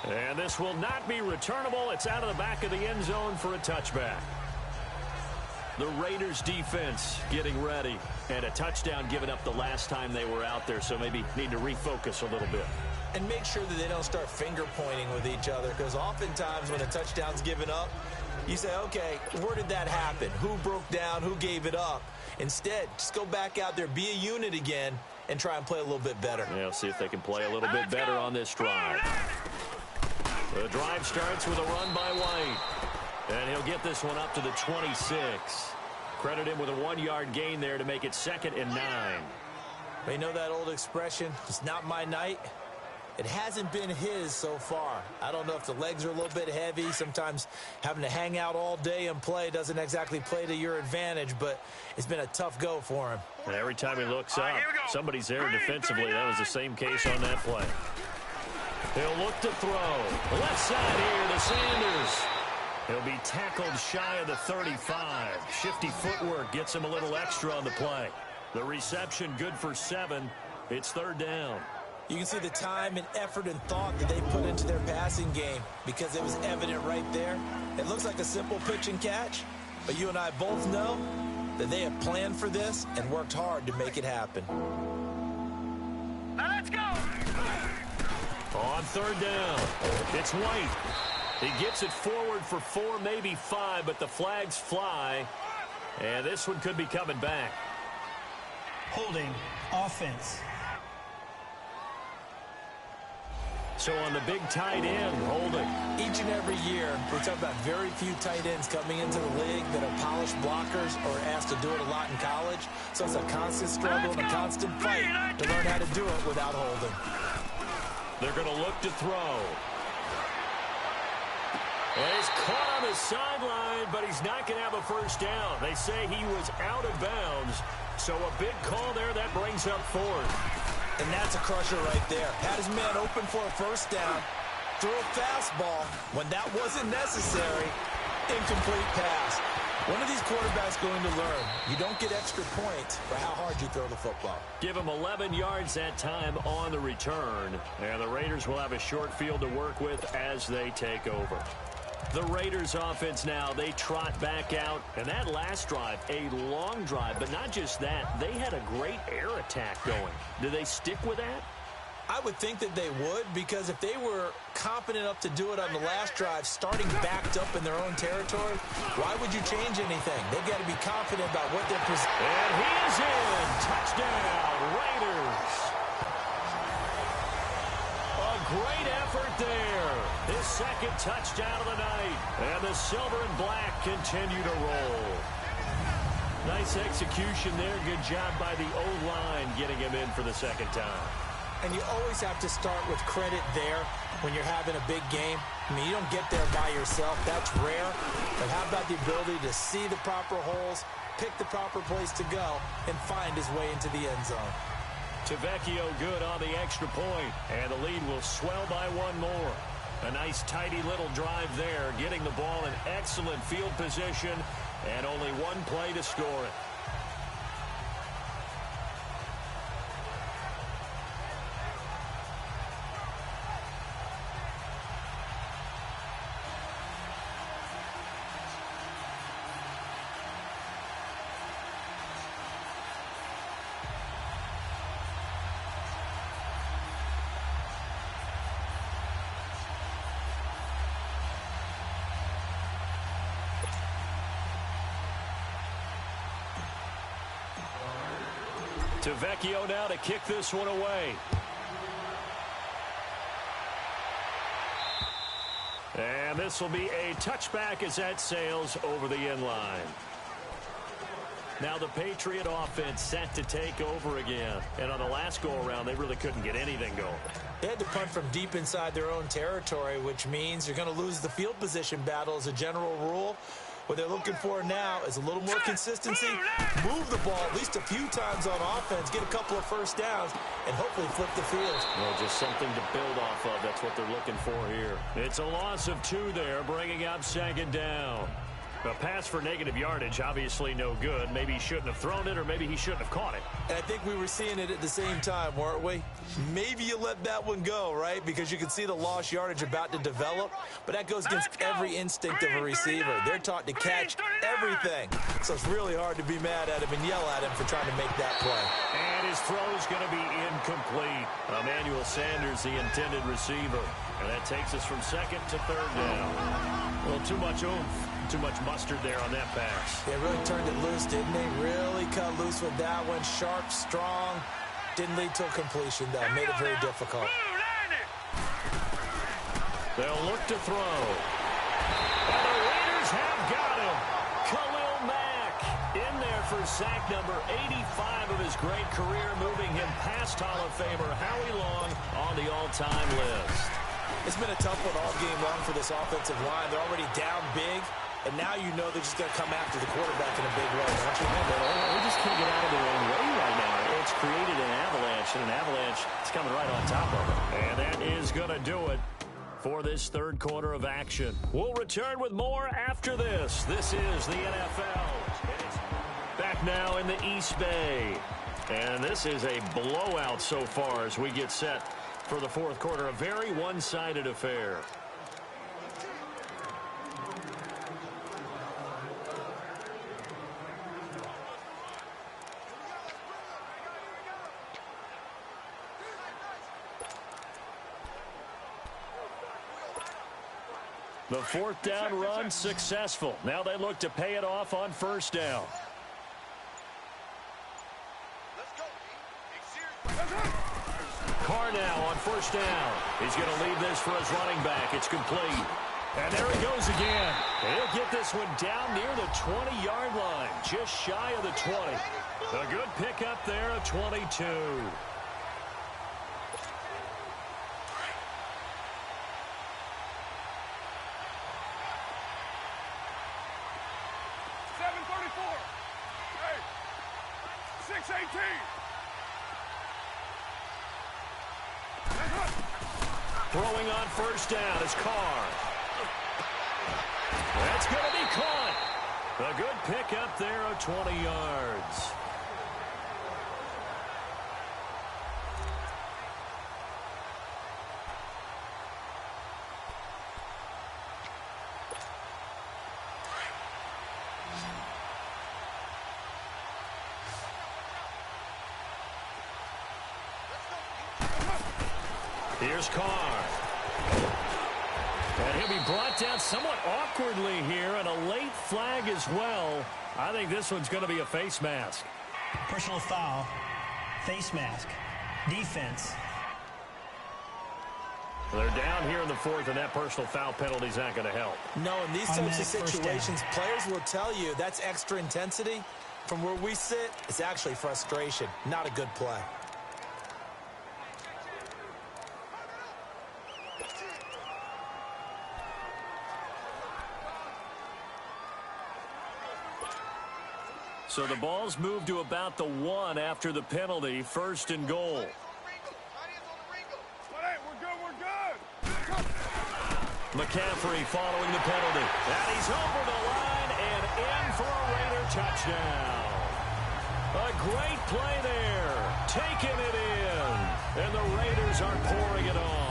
And this will not be returnable. It's out of the back of the end zone for a touchback. The Raiders defense getting ready. And a touchdown given up the last time they were out there, so maybe need to refocus a little bit.
And make sure that they don't start finger pointing with each other, because oftentimes when a touchdown's given up, you say, okay, where did that happen? Who broke down? Who gave it up? Instead, just go back out there, be a unit again, and try and play a little bit better.
Yeah, see if they can play a little bit better on this drive. The drive starts with a run by White. And he'll get this one up to the 26. Credit him with a 1-yard gain there to make it 2nd and 9.
But you know that old expression, it's not my night? It hasn't been his so far. I don't know if the legs are a little bit heavy. Sometimes having to hang out all day and play doesn't exactly play to your advantage, but it's been a tough go for him.
And every time he looks up, somebody's there defensively. That was the same case on that play. He'll look to throw. Left side here to Sanders. He'll be tackled shy of the 35. Shifty footwork gets him a little extra on the play. The reception good for 7. It's 3rd down.
You can see the time and effort and thought that they put into their passing game because it was evident right there. It looks like a simple pitch and catch, but you and I both know that they have planned for this and worked hard to make it happen.
Now let's go.
On 3rd down, it's White. He gets it forward for 4, maybe 5, but the flags fly, and this one could be coming back.
Holding offense.
So on the big tight end, holding.
Each and every year, we talk about very few tight ends coming into the league that are polished blockers or asked to do it a lot in college. So it's a constant struggle and a constant fight to learn how to do it without holding.
They're going to look to throw. And he's caught on the sideline, but he's not going to have a first down. They say he was out of bounds. So a big call there that brings up fourth.
And that's a crusher right there. Had his man open for a first down. Threw a fastball when that wasn't necessary. Incomplete pass. When are these quarterbacks going to learn? You don't get extra points for how hard you throw the football.
Give him 11 yards that time on the return. And the Raiders will have a short field to work with as they take over. The Raiders offense now, they trot back out. And that last drive, a long drive. But not just that, they had a great air attack going. Do they stick with that?
I would think that they would, because if they were confident enough to do it on the last drive, starting backed up in their own territory, why would you change anything? They've got to be confident about what they're presenting.
And he is in. Touchdown, Raiders. A great effort there. His second touchdown of the night. And the silver and black continue to roll. Nice execution there. Good job by the O-line getting him in for the second time.
And you always have to start with credit there when you're having a big game. I mean, you don't get there by yourself. That's rare. But how about the ability to see the proper holes, pick the proper place to go, and find his way into the end zone?
Vecchio good on the extra point, and the lead will swell by one more. A nice, tidy little drive there, getting the ball in excellent field position, and only one play to score it. Vecchio now to kick this one away. And this will be a touchback as that sails over the end line. Now the Patriot offense set to take over again. And on the last go-around, they really couldn't get anything going.
They had to punt from deep inside their own territory, which means you're going to lose the field position battle as a general rule. What they're looking for now is a little more consistency, move the ball at least a few times on offense, get a couple of first downs, and hopefully flip the field.
Well, just something to build off of. That's what they're looking for here. It's a loss of 2 there, bringing up second down. A pass for negative yardage, obviously no good. Maybe he shouldn't have thrown it, or maybe he shouldn't have caught it.
And I think we were seeing it at the same time, weren't we? Maybe you let that one go, right? Because you can see the lost yardage about to develop. But that goes against every instinct of a receiver. They're taught to catch everything. So it's really hard to be mad at him and yell at him for trying to make that play.
And his throw is going to be incomplete. Emmanuel Sanders, the intended receiver. And that takes us from second to third down. Well, too much oomph. Too much mustard there on that pass.
They really turned it loose, didn't they? Really cut loose with that one. Sharp, strong. Didn't lead to a completion, though. Made it very difficult.
They'll look to throw. And the Raiders have got him. Khalil Mack in there for sack number 85 of his great career, moving him past Hall of Famer Howie Long on the all-time list.
It's been a tough one all game long for this offensive line. They're already down big. And now you know they're just going to come after the quarterback in a big way. Don't you know that?
They just can't get out of their own way right now. It's created an avalanche, and an avalanche is coming right on top of them. And that is going to do it for this third quarter of action. We'll return with more after this. This is the NFL. Back now in the East Bay. And this is a blowout so far as we get set for the fourth quarter. A very one-sided affair. The fourth down run successful. Now they look to pay it off on first down. Carr now on first down. He's going to leave this for his running back. It's complete. And there he goes again. He'll get this one down near the 20-yard line, just shy of the 20. A good pickup there, a 22.
6-18.
Throwing on first down is Carr. That's going to be caught. A good pickup there of 20 yards. Here's Carr. And he'll be brought down somewhat awkwardly here, and a late flag as well. I think this one's going to be a face mask.
Personal foul. Face mask. Defense.
They're down here in the fourth, and that personal foul penalty is not going to help.
No, in these types of situations, players will tell you that's extra intensity. From where we sit, it's actually frustration, not a good play.
So the ball's moved to about the 1 after the penalty, first and goal. McCaffrey following the penalty. And he's over the line and in for a Raider touchdown. A great play there. Taking it in. And the Raiders are pouring it on.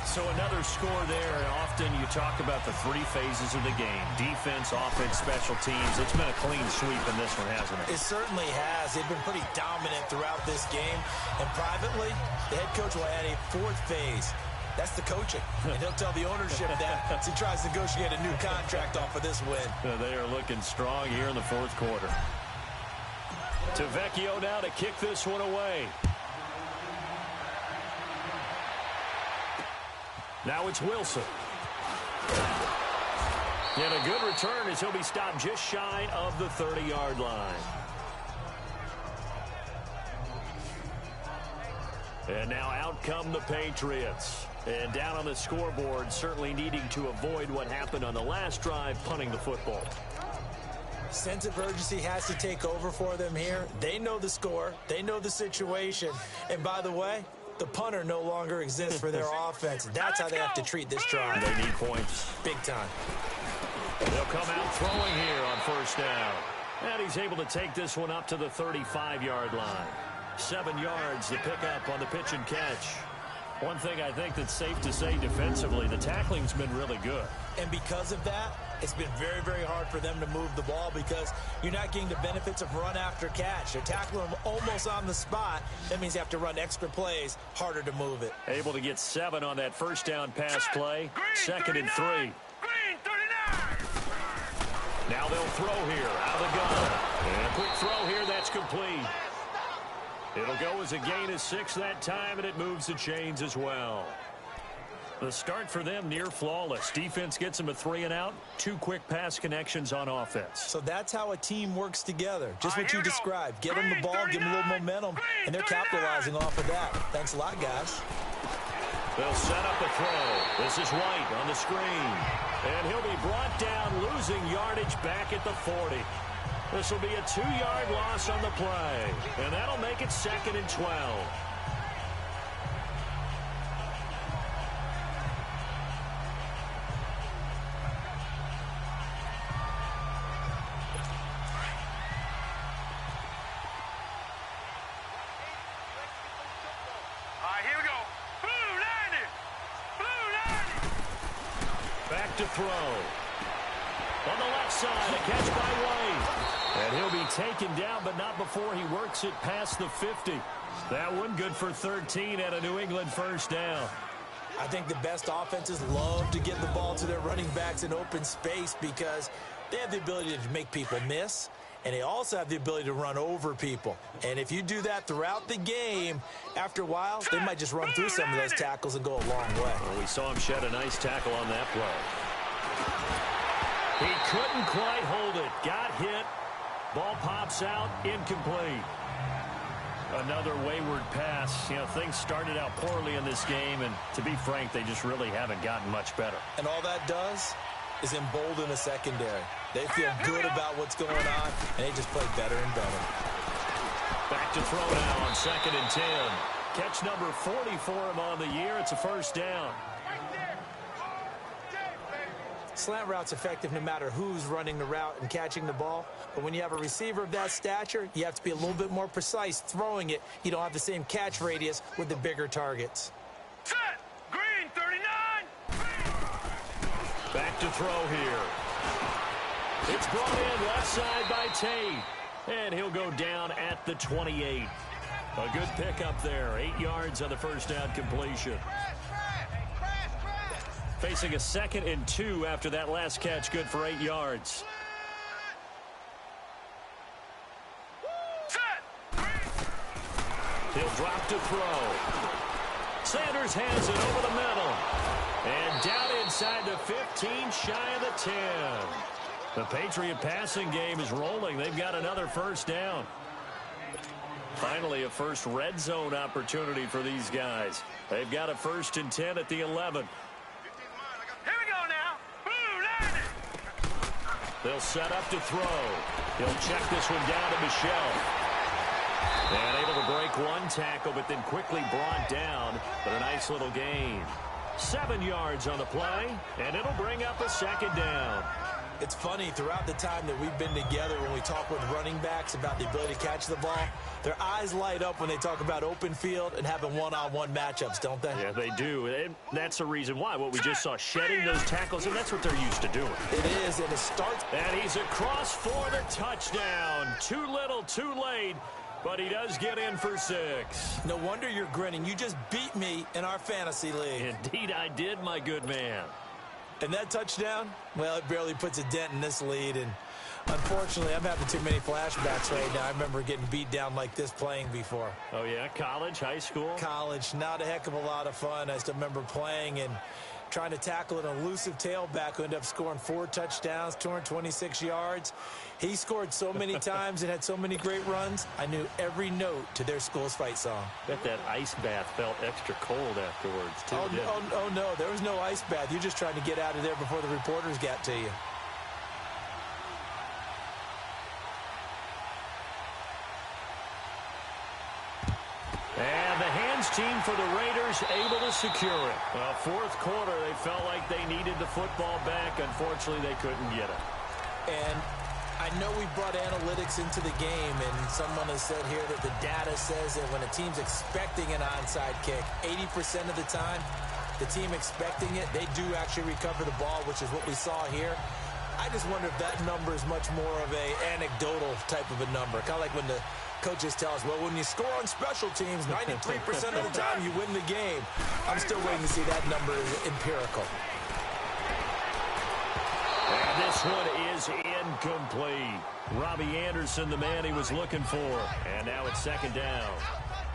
So another score there. Often you talk about the three phases of the game. Defense, offense, special teams. It's been a clean sweep in this one, hasn't it?
It certainly has. They've been pretty dominant throughout this game. And privately, the head coach will add a fourth phase. That's the coaching. And he'll tell the ownership that as he tries to negotiate a new contract off of this win.
They are looking strong here in the fourth quarter. To Vecchio now to kick this one away. Now it's Wilson. And a good return as he'll be stopped just shy of the 30-yard line. And now out come the Patriots. And down on the scoreboard, certainly needing to avoid what happened on the last drive, punting the football.
Sense of urgency has to take over for them here. They know the score. They know the situation. And by the way, the punter no longer exists for their offense. That's how they have to treat this drive.
They need points.
Big time.
They'll come out throwing here on first down. And he's able to take this one up to the 35-yard line. 7 yards, the pickup on the pitch and catch. One thing I think that's safe to say defensively, the tackling's been really good.
And because of that, it's been very, very hard for them to move the ball because you're not getting the benefits of run after catch. They're tackling them almost on the spot. That means you have to run extra plays, harder to move it.
Able to get 7 on that first down pass play. Second and 3.
Green 39.
Now they'll throw here out of the gun. And a quick throw here, that's complete. It'll go as a gain of 6 that time, and it moves the chains as well. The start for them near flawless. Defense gets them a 3 and out. 2 quick pass connections on offense.
So that's how a team works together. Just what you described. Get them the ball, give them a little momentum, and they're capitalizing off of that. Thanks a lot, guys.
They'll set up a throw. This is White on the screen. And he'll be brought down, losing yardage back at the 40. This will be a 2-yard loss on the play. And that'll make it 2nd and 12.
All right, here we go. Blue 90. Blue 90.
Back to throw. On the left side, a catch by White. And he'll be taken down, but not before he works it past the 50. That one good for 13 at a New England first down.
I think the best offenses love to get the ball to their running backs in open space because they have the ability to make people miss, and they also have the ability to run over people. And if you do that throughout the game, after a while, they might just run through some of those tackles and go a long way.
Well, we saw him shed a nice tackle on that play. He couldn't quite hold it. Got hit. Ball pops out. Incomplete. Another wayward pass. You know, things started out poorly in this game, and to be frank, they just really haven't gotten much better.
And all that does is embolden the secondary. They feel good about what's going on, and they just play better and better.
Back to throw now on 2nd and 10. Catch number 40 for him on the year. It's a first down.
Slant route's effective no matter who's running the route and catching the ball. But when you have a receiver of that stature, you have to be a little bit more precise throwing it. You don't have the same catch radius with the bigger targets.
Set! Green, 39!
Back to throw here. It's brought in left side by Tate. And he'll go down at the 28. A good pickup there. 8 yards on the first down completion. Facing a 2nd and 2 after that last catch, good for 8 yards. He'll drop to throw. Sanders hands it over the middle. And down inside the 15, shy of the 10. The Patriot passing game is rolling. They've got another first down. Finally, a first red zone opportunity for these guys. They've got a 1st and 10 at the 11.
Here we go now. Blue line.
They'll set up to throw. He'll check this one down to Michelle. And able to break one tackle, but then quickly brought down. But a nice little gain. 7 yards on the play, and it'll bring up a 2nd down.
It's funny, throughout the time that we've been together, when we talk with running backs about the ability to catch the ball, their eyes light up when they talk about open field and having one-on-one matchups, don't they?
Yeah, they do. And that's the reason why. What we just saw, shedding those tackles, and that's what they're used to doing.
It is, and it starts.
And he's across for the touchdown. Too little, too late, but he does get in for 6.
No wonder you're grinning. You just beat me in our fantasy league.
Indeed I did, my good man.
And that touchdown, well, it barely puts a dent in this lead. And unfortunately, I'm having too many flashbacks right now. I remember getting beat down like this playing before.
Oh, yeah? College, high school?
College, not a heck of a lot of fun. I still remember playing and trying to tackle an elusive tailback who ended up scoring 4 touchdowns, 226 yards. He scored so many times and had so many great runs, I knew every note to their school's fight song.
Bet that ice bath felt extra cold afterwards, too.
Oh, no, there was no ice bath. You're just trying to get out of there before the reporters got to you.
And the hands team for the Raiders able to secure it. Well, 4th quarter, they felt like they needed the football back. Unfortunately, they couldn't get it.
And I know we brought analytics into the game, and someone has said here that the data says that when a team's expecting an onside kick, 80% of the time, the team expecting it, they do actually recover the ball, which is what we saw here. I just wonder if that number is much more of a anecdotal type of a number. Kind of like when the coaches tell us, well, when you score on special teams, 93% of the time you win the game. I'm still waiting to see that number is empirical.
And this one is incomplete. Robbie Anderson, the man he was looking for. And now it's 2nd down.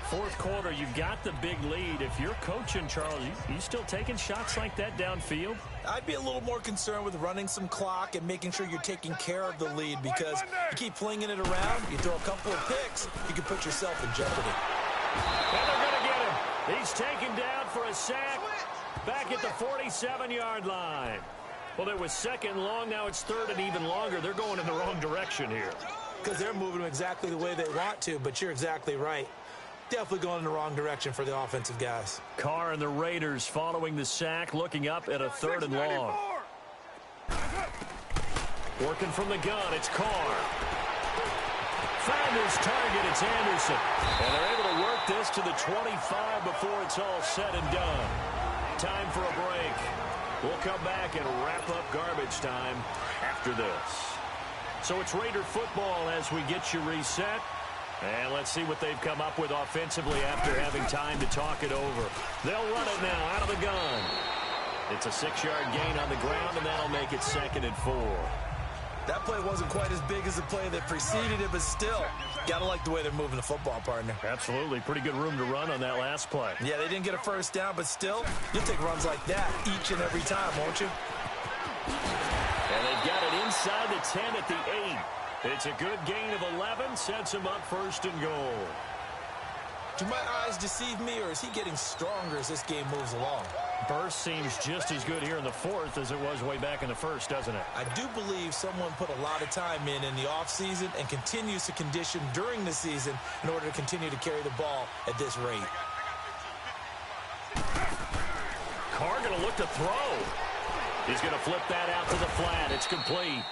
4th quarter, you've got the big lead. If you're coaching, Charles, you still taking shots like that downfield?
I'd be a little more concerned with running some clock and making sure you're taking care of the lead, because you keep flinging it around, you throw a couple of picks, you can put yourself in jeopardy.
And they're going to get him. He's taken down for a sack back at the 47-yard line. Well, it was 2nd long. Now it's 3rd and even longer. They're going in the wrong direction here.
Because they're moving them exactly the way they want to, but you're exactly right. Definitely going in the wrong direction for the offensive guys.
Carr and the Raiders following the sack, looking up at a 3rd and long. Working from the gun, it's Carr. Found his target, it's Anderson. And they're able to work this to the 25 before it's all said and done. Time for a break. We'll come back and wrap up garbage time after this. So it's Raider football as we get you reset. And let's see what they've come up with offensively after having time to talk it over. They'll run it now out of the gun. It's a 6-yard gain on the ground, and that'll make it 2nd and 4.
That play wasn't quite as big as the play that preceded it, but still, gotta like the way they're moving the football, partner.
Absolutely. Pretty good room to run on that last play.
Yeah, they didn't get a first down, but still, you'll take runs like that each and every time, won't you?
And they've got it inside the 10 at the 8. It's a good gain of 11, sets him up 1st and goal.
Do my eyes deceive me, or is he getting stronger as this game moves along?
Burst seems just as good here in the 4th as it was way back in the 1st, doesn't it?
I do believe someone put a lot of time in the offseason and continues to condition during the season in order to continue to carry the ball at this rate.
Carr going to look to throw. He's going to flip that out to the flat. It's complete.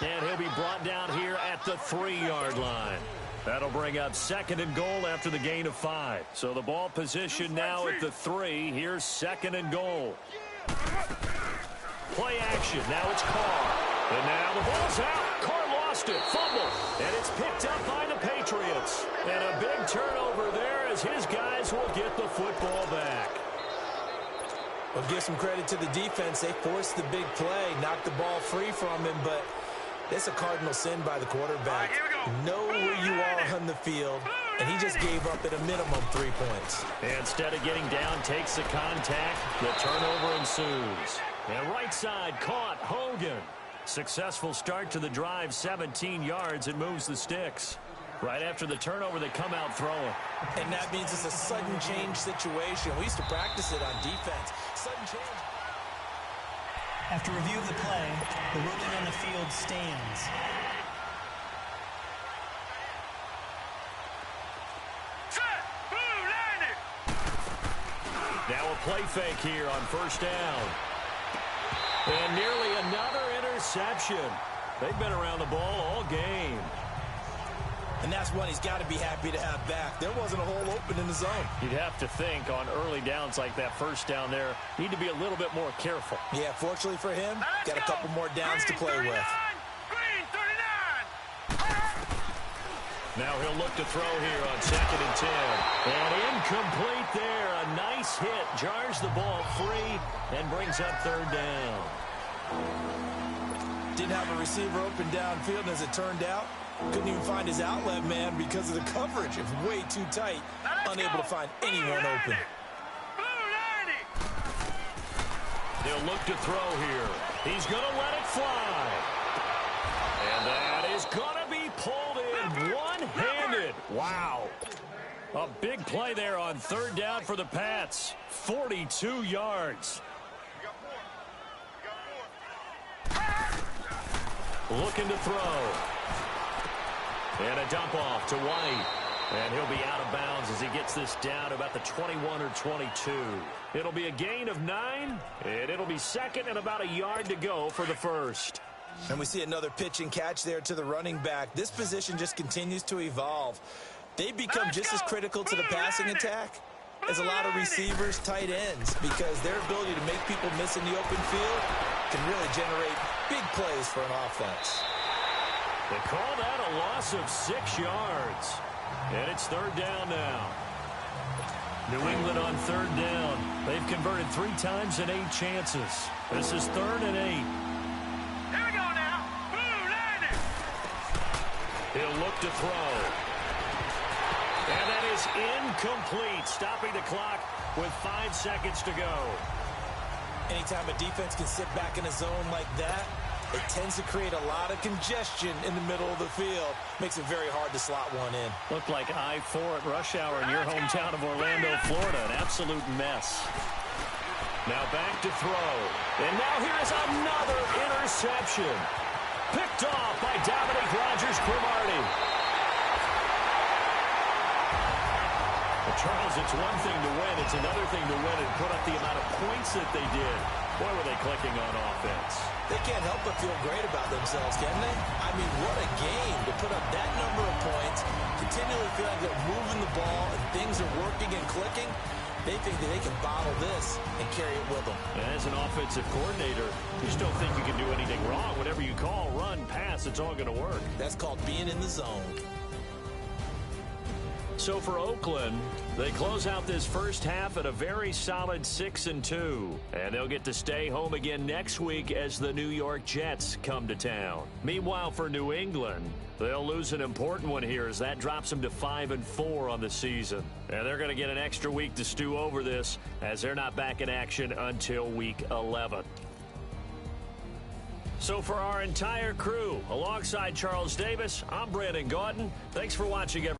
And he'll be brought down here at the 3-yard line. That'll bring up 2nd and goal after the gain of 5. So the ball position now at the 3. Here's 2nd and goal. Play action. Now it's Carr. And now the ball's out. Carr lost it. Fumble. And it's picked up by the Patriots. And a big turnover there as his guys will get the football back.
Well, give some credit to the defense. They forced the big play, knocked the ball free from him, but it's a cardinal sin by the quarterback. Know where you are on the field, and he just gave up at a minimum 3 points.
Instead of getting down, takes the contact. The turnover ensues. And right side caught. Hogan. Successful start to the drive, 17 yards. It moves the sticks. Right after the turnover, they come out throwing.
And that means it's a sudden change situation. We used to practice it on defense. Sudden change.
After review of the play, the ruling on the field stands.
Now a play fake here on 1st down. And nearly another interception. They've been around the ball all game.
And that's one he's got to be happy to have back. There wasn't a hole open in the zone.
You'd have to think on early downs like that 1st down there, need to be a little bit more careful.
Yeah, fortunately for him, got a couple more downs to play with.
Now he'll look to throw here on 2nd and 10. And incomplete there. A nice hit. Jars the ball free and brings up 3rd down.
Didn't have a receiver open downfield, and as it turned out, couldn't even find his outlet man because of the coverage. It was way too tight. Unable to find anyone open.
He'll look to throw here. He's going to let it fly. And that is going to be pulled in one-handed. Wow. A big play there on 3rd down for the Pats. 42 yards. Looking to throw. And a dump off to White. And he'll be out of bounds as he gets this down to about the 21 or 22. It'll be a gain of 9, and it'll be 2nd and about a yard to go for the 1st.
And we see another pitch and catch there to the running back. This position just continues to evolve. They become just as critical to the passing attack as a lot of receivers, tight ends, because their ability to make people miss in the open field can really generate big plays for an offense.
They call that a loss of 6 yards. And it's 3rd down now. New England on 3rd down. They've converted 3 times in 8 chances. This is 3rd and 8.
Here we go now. Boom, landed.
He'll look to throw. And that is incomplete, stopping the clock with 5 seconds to go.
Anytime a defense can sit back in a zone like that, it tends to create a lot of congestion in the middle of the field. Makes it very hard to slot one in.
Looked like I-4 at rush hour in your hometown of Orlando, Florida. An absolute mess. Now back to throw. And now here's another interception. Picked off by Dominique Rodgers-Cromartie. Charles, it's one thing to win. It's another thing to win and put up the amount of points that they did. Boy, were they clicking on offense.
They can't help but feel great about themselves, can they? I mean, what a game to put up that number of points, continually feel like they're moving the ball and things are working and clicking. They think that they can bottle this and carry it with them.
As an offensive coordinator, you just don't think you can do anything wrong. Whatever you call, run, pass, it's all going to work.
That's called being in the zone.
So for Oakland, they close out this first half at a very solid 6-2. And they'll get to stay home again next week as the New York Jets come to town. Meanwhile, for New England, they'll lose an important one here as that drops them to 5-4 on the season. And they're going to get an extra week to stew over this as they're not back in action until week 11. So for our entire crew, alongside Charles Davis, I'm Brandon Gaudin. Thanks for watching, everyone.